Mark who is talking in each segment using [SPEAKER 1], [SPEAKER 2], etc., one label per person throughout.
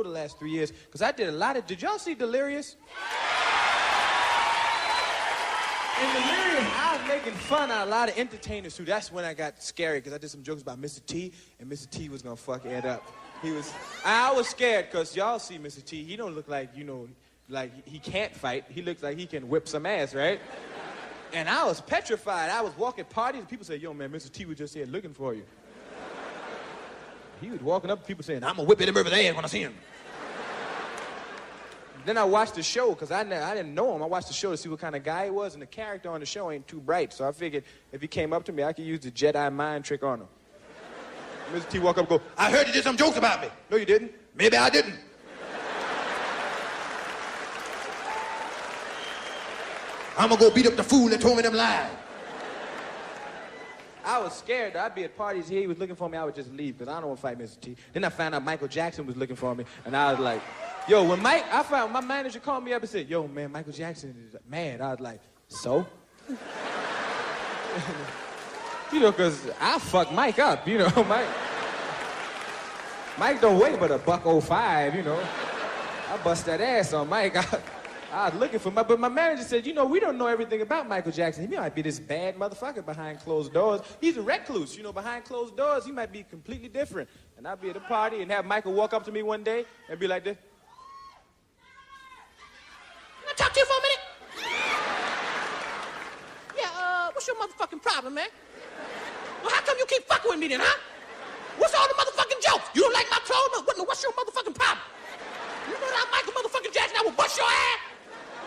[SPEAKER 1] the last 3 years because I did a lot of. Did y'all see Delirious? In Delirious, I was making fun of a lot of entertainers too. That's when I got scary because I did some jokes about Mr. T, and Mr. T was gonna fuck Ed up. I was scared because y'all see Mr. T. He don't look like like he can't fight. He looks like he can whip some ass, right? And I was petrified. I was walking parties, and people say, "Yo, man, Mr. T was just here looking for you." He was walking up to people saying, "I'm gonna whip him over the ass when I see him." Then I watched the show, because I didn't know him. I watched the show to see what kind of guy he was, and the character on the show ain't too bright. So I figured if he came up to me, I could use the Jedi mind trick on him. Mr. T walk up and go, "I heard you did some jokes about me." "No, you didn't." "Maybe I didn't." "I'm gonna go beat up the fool that told me them lies." I was scared. I'd be at parties here. He was looking for me. I would just leave because I don't want to fight Mr. T. Then I found out Michael Jackson was looking for me, and I was like, yo, when I found my manager called me up and said, "Yo, man, Michael Jackson is mad." I was like, "So?" Because I fucked Mike up, Mike don't weigh but $105, I bust that ass on Mike. I was looking for but my manager said, we don't know everything about Michael Jackson. He might be this bad motherfucker behind closed doors. He's a recluse, behind closed doors. He might be completely different. And I'd be at a party and have Michael walk up to me one day and be like this. "Can I talk to you for a minute?" "Yeah, what's your motherfucking problem, man?" "Well, how come you keep fucking with me then, huh? What's all the motherfucking jokes? You don't like my clothes? What's your motherfucking problem? You know that Michael motherfucking Jackson, I will bust your ass?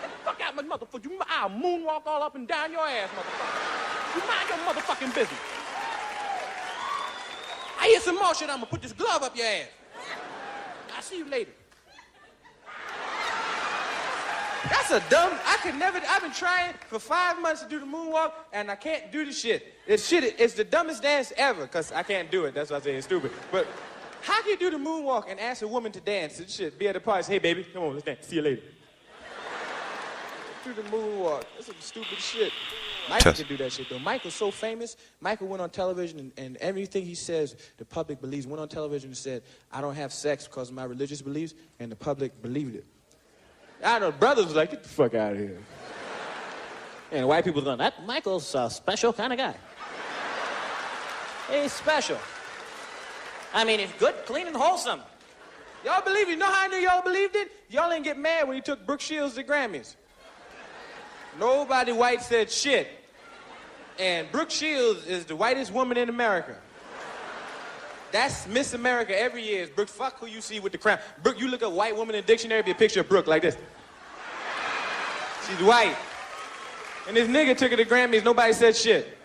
[SPEAKER 1] Get the fuck out, my motherfucker. I'll moonwalk all up and down your ass, motherfucker. You mind your motherfucking business. I hear some more shit, I'm gonna put this glove up your ass. I'll see you later." That's a dumb, I've been trying for 5 months to do the moonwalk, and I can't do the shit. It's the dumbest dance ever, because I can't do it. That's why I say it's stupid. But how can you do the moonwalk and ask a woman to dance and shit? Be at the party, say, "Hey, baby, come on, let's dance. See you later." Do the moonwalk. That's some stupid shit. Michael can do that shit, though. Michael's so famous. Michael went on television, and everything he says, the public believes. Went on television and said, "I don't have sex because of my religious beliefs," and the public believed it. I know, brothers was like, "Get the fuck out of here." And white people going, "That Michael's a special kind of guy. He's special. I mean, he's good, clean, and wholesome." Y'all believe it? You know how I knew y'all believed it? Y'all didn't get mad when he took Brooke Shields to Grammys. Nobody white said shit. And Brooke Shields is the whitest woman in America. That's Miss America every year. Is Brooke. Fuck who you see with the crown. Brooke, you look up white woman in the dictionary, be a picture of Brooke like this. She's white. And this nigga took her to Grammys, nobody said shit.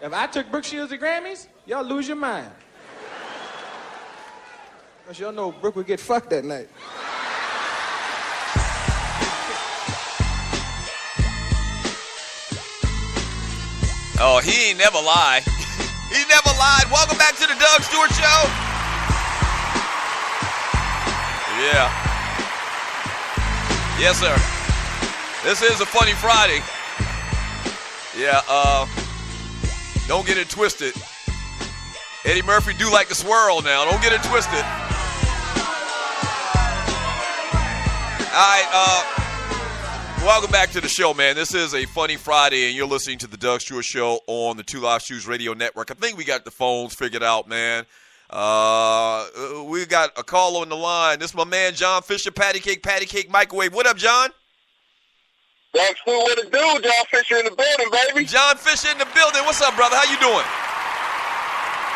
[SPEAKER 1] If I took Brooke Shields to Grammys, y'all lose your mind. Because y'all know Brooke would get fucked that night.
[SPEAKER 2] Oh, he ain't never lied. He never lied. Welcome back to the Doug Stewart Show. Yeah. Yes, sir. This is a funny Friday. Yeah, don't get it twisted. Eddie Murphy do like to swirl now. Don't get it twisted. All right, welcome back to the show, man. This is a funny Friday, and you're listening to the Doug Stewart Show on the Two Live Shoes Radio Network. I think we got the phones figured out, man. We got a call on the line. This is my man, John Fisher, Patty Cake Microwave. What up, John?
[SPEAKER 3] Doug Stewart, what it do? John Fisher in the building, baby.
[SPEAKER 2] John Fisher in the building. What's up, brother? How you doing?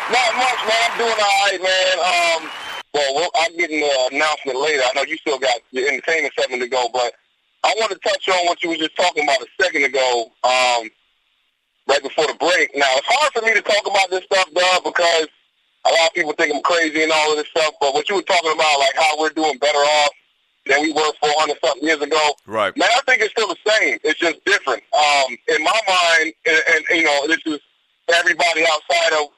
[SPEAKER 3] Not much, man. I'm doing all right, man. Well, I'll get an announcement later. I know you still got your entertainment segment to go, but I want to touch on what you were just talking about a second ago, right before the break. Now, it's hard for me to talk about this stuff, Doug, because a lot of people think I'm crazy and all of this stuff, but what you were talking about, like how we're doing better off than we were 400-something years ago,
[SPEAKER 2] right?
[SPEAKER 3] Man, I think it's still the same. It's just different. In my mind, and this is everybody outside of,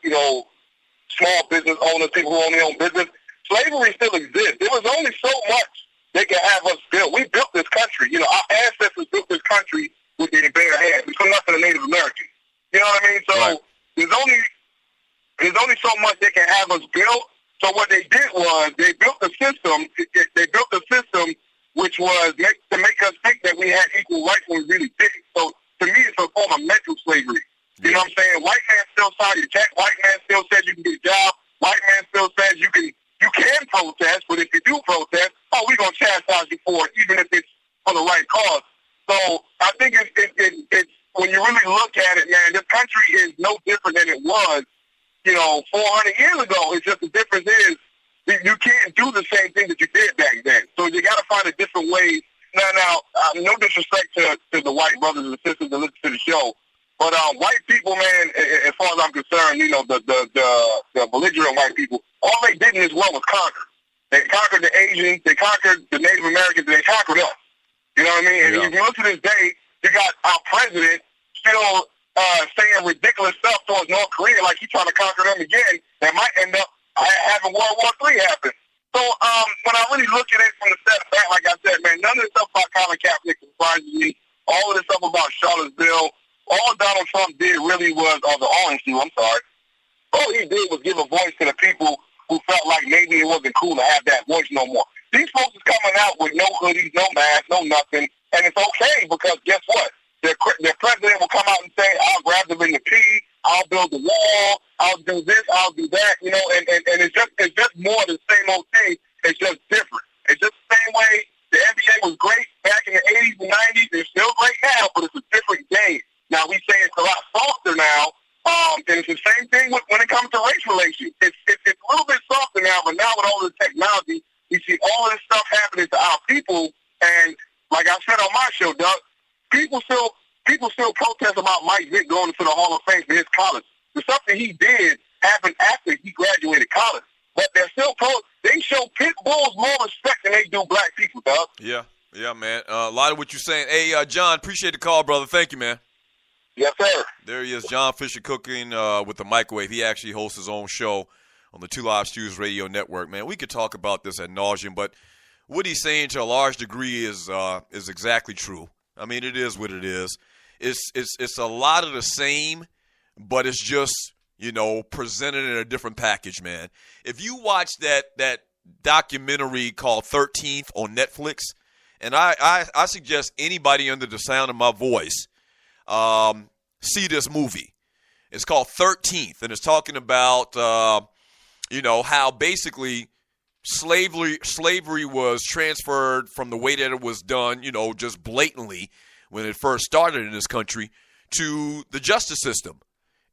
[SPEAKER 3] small business owners, people who only own business, slavery still exists. There was only so much they could have us build. We built this country. Our ancestors built this country with their bare hands. We come nothing to Native Americans. You know what I mean? So
[SPEAKER 2] right.
[SPEAKER 3] there's only so much they can have us build. So what they did was they built a system. they built a system which was to make us think that we had equal rights when we really didn't. So to me, it's a form of mental slavery. You know what I'm saying? White man still signed your check. White man still says you can get a job. White man still says you can protest, but if you do protest, we're going to chastise you for it, even if it's for the right cause. So I think it's when you really look at it, man, this country is no different than it was, 400 years ago. It's just the difference is you can't do the same thing that you did back then. So you got to find a different way. Now, no disrespect to the white brothers and sisters that listen to the show, but white people, man, as far as I'm concerned, the belligerent white people, all they did in this world was conquer. They conquered the Asians, they conquered the Native Americans, and they conquered us. You know what I mean? And if you look to this day, you got our president still saying ridiculous stuff towards North Korea, like he's trying to conquer them again. That might end up having World War III happen. So when I really look at it from the step back, like I said, man, none of this stuff about Colin Kaepernick surprises me. All of this stuff about Charlottesville, all Donald Trump did really was, or the Orange Juice, I'm sorry, all he did was give a voice to the people who felt like maybe it wasn't cool to have that voice no more. These folks is coming out with no hoodies, no mask, no nothing, and it's okay because guess what? Their president will come out and say, I'll grab them in the pee, I'll build the wall, I'll do this, I'll do that, and it's just more of the same old thing. It's just different. It's just the same way the NBA was great back in the 80s and 90s. It's still great now, but it's a different game. Now we say it's a lot softer now, and it's the same thing when it comes to race relations. It's a little bit softer now, but now with all the technology, we see all of this stuff happening to our people, and like I said on my show, Doug, people still protest about Mike Vick going to the Hall of Fame for his college. The stuff that he did happened after he graduated college, but they're still they show pit bulls more respect than they do black people, Doug.
[SPEAKER 2] Yeah, man. A lot of what you're saying. Hey, John, appreciate the call, brother. Thank you, man.
[SPEAKER 3] Yes, sir.
[SPEAKER 2] There he is, John Fisher Cooking with the Microwave. He actually hosts his own show on the Two Live Stews Radio Network. Man, we could talk about this ad nauseum, but what he's saying to a large degree is exactly true. I mean, it is what it is. It's a lot of the same, but it's just, presented in a different package, man. If you watch that documentary called 13th on Netflix, and I suggest anybody under the sound of my voice see this movie. It's called 13th, and it's talking about, how basically slavery was transferred from the way that it was done, just blatantly when it first started in this country, to the justice system,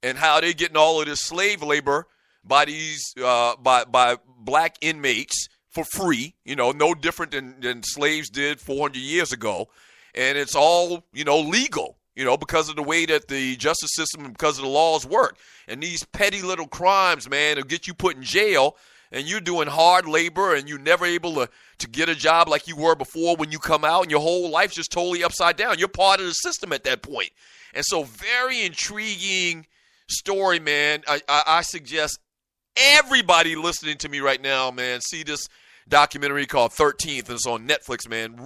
[SPEAKER 2] and how they're getting all of this slave labor by these by black inmates for free, no different than slaves did 400 years ago, and it's all legal, because of the way that the justice system and because of the laws work. And these petty little crimes, man, will get you put in jail, and you're doing hard labor, and you're never able to get a job like you were before when you come out, and your whole life's just totally upside down. You're part of the system at that point. And so very intriguing story, man. I suggest everybody listening to me right now, man, see this documentary called 13th, and it's on Netflix, man.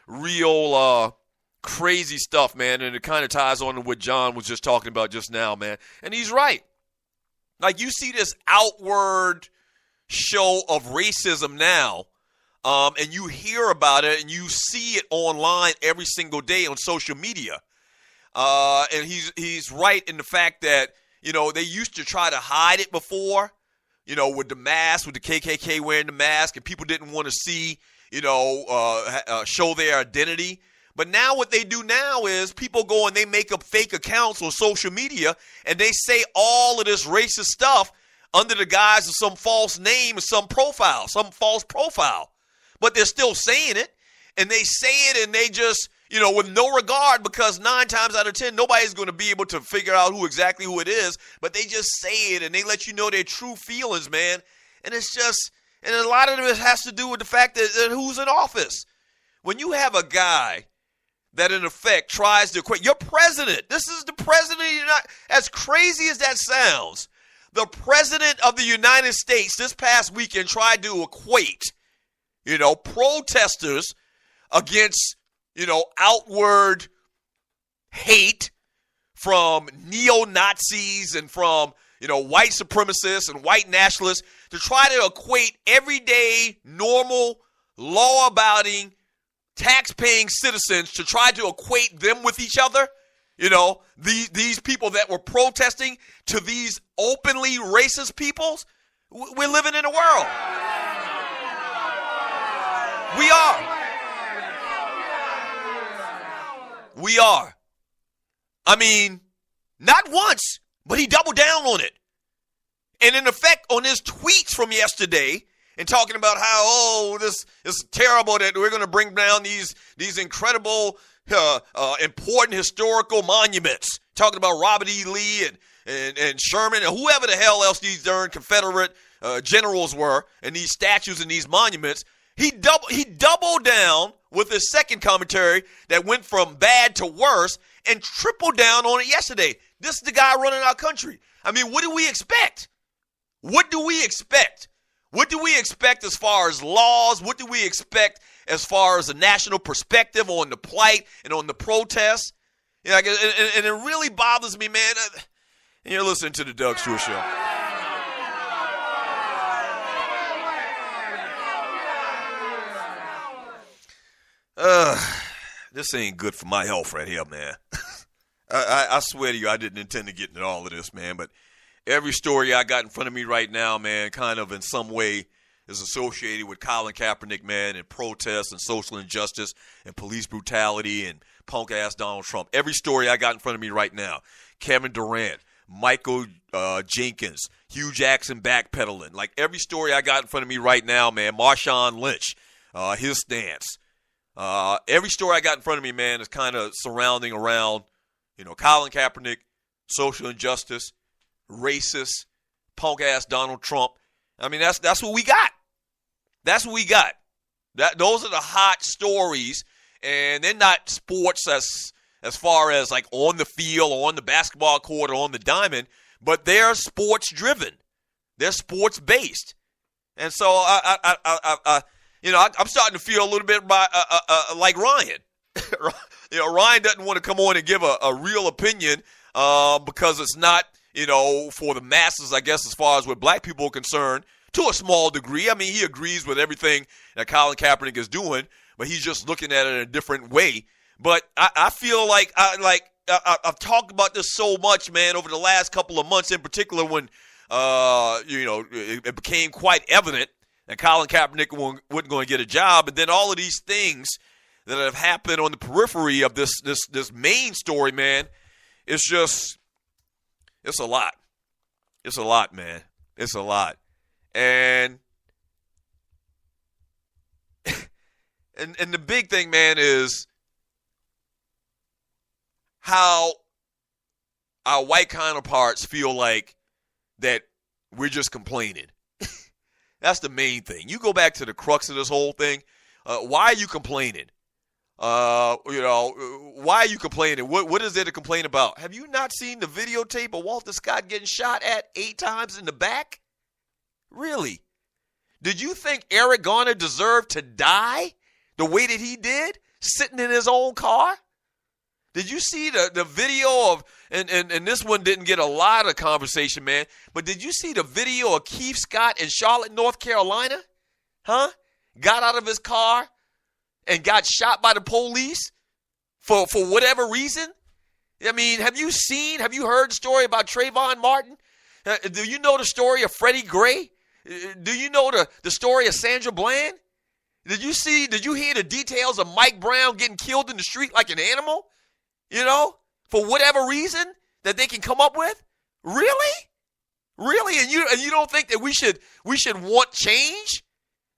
[SPEAKER 2] Real crazy stuff, man, and it kind of ties on to what John was just talking about just now, man. And he's right. Like, you see this outward show of racism now, and you hear about it, and you see it online every single day on social media. And he's right in the fact that, they used to try to hide it before, with the mask, with the KKK wearing the mask, and people didn't want to see, show their identity. But now what they do now is people go and they make up fake accounts on social media, and they say all of this racist stuff under the guise of some false name or some false profile. But they're still saying it, and they say it, and they just, with no regard, because 9 times out of 10, nobody's going to be able to figure out who it is, but they just say it, and they let you know their true feelings, man. And it's just, and a lot of it has to do with the fact that who's in office. When you have a guy that in effect tries to equate, your president, this is the president of the United, as crazy as that sounds, the president of the United States this past weekend tried to equate, protesters against, outward hate from neo-Nazis and from, white supremacists and white nationalists, to try to equate everyday, normal law-abiding, tax-paying citizens to try to equate them with each other. You know, these people that were protesting to these openly racist peoples. We're living in a world. We are. We are. I mean, not once, but he doubled down on it. And in effect, on his tweets from yesterday, and talking about how, this is terrible that we're going to bring down these incredible, important historical monuments. Talking about Robert E. Lee and Sherman and whoever the hell else these darn Confederate generals were, and these statues and these monuments. He doubled down with his second commentary that went from bad to worse and tripled down on it yesterday. This is the guy running our country. I mean, what do we expect? What do we expect? What do we expect as far as laws? What do we expect as far as a national perspective on the plight and on the protests? You know, and it really bothers me, man. You're listening to the Doug Stewart Show. This ain't good for my health right here, man. I swear to you, I didn't intend to get into all of this, man, but every story I got in front of me right now, man, kind of in some way is associated with Colin Kaepernick, man, and protests and social injustice and police brutality and punk-ass Donald Trump. Every story I got in front of me right now, Kevin Durant, Michael Jenkins, Hugh Jackson backpedaling. Like every story I got in front of me right now, man, Marshawn Lynch, his stance. Every story I got in front of me, man, is kind of surrounding around, Colin Kaepernick, social injustice, racist, punk-ass Donald Trump. I mean, that's what we got. That's what we got. Those are the hot stories, and they're not sports as far as like on the field or on the basketball court or on the diamond, but they're sports-driven. They're sports-based. And so I'm starting to feel a little bit like Ryan. Ryan doesn't want to come on and give a real opinion because it's not, for the masses, I guess, as far as what black people are concerned, to a small degree. I mean, he agrees with everything that Colin Kaepernick is doing, but he's just looking at it in a different way. But I feel like I've talked about this so much, man, over the last couple of months, in particular when it became quite evident that Colin Kaepernick wasn't going to get a job, and then all of these things that have happened on the periphery of this main story, man, it's a lot. It's a lot, man. It's a lot. And the big thing, man, is how our white counterparts feel like that we're just complaining. That's the main thing. You go back to the crux of this whole thing. Why are you complaining? Why are you complaining? What is there to complain about? Have you not seen the videotape of Walter Scott getting shot at 8 times in the back? Really? Did you think Eric Garner deserved to die the way that he did, sitting in his own car? Did you see the video of, and this one didn't get a lot of conversation, man, but did you see the video of Keith Scott in Charlotte, North Carolina? Huh? Got out of his car and got shot by the police for whatever reason? I mean, have you heard the story about Trayvon Martin? Do you know the story of Freddie Gray? Do you know the story of Sandra Bland? Did you hear the details of Mike Brown getting killed in the street like an animal? For whatever reason that they can come up with? Really? Really? And you don't think that we should want change?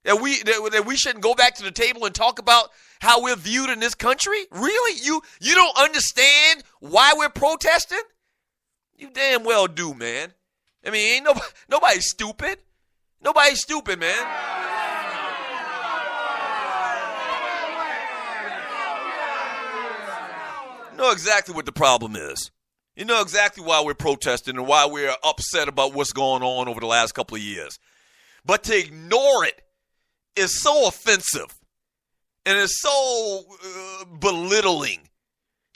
[SPEAKER 2] That we shouldn't go back to the table and talk about how we're viewed in this country? Really? You don't understand why we're protesting? You damn well do, man. I mean, ain't nobody's stupid. Nobody's stupid, man. You know exactly what the problem is. You know exactly why we're protesting and why we're upset about what's going on over the last couple of years. But to ignore it is so offensive and it's so belittling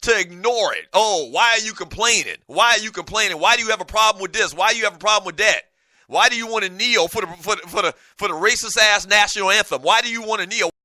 [SPEAKER 2] to ignore it. Oh, why are you complaining? Why are you complaining? Why do you have a problem with this? Why do you have a problem with that? Why do you want to kneel for the racist ass national anthem? Why do you want to kneel?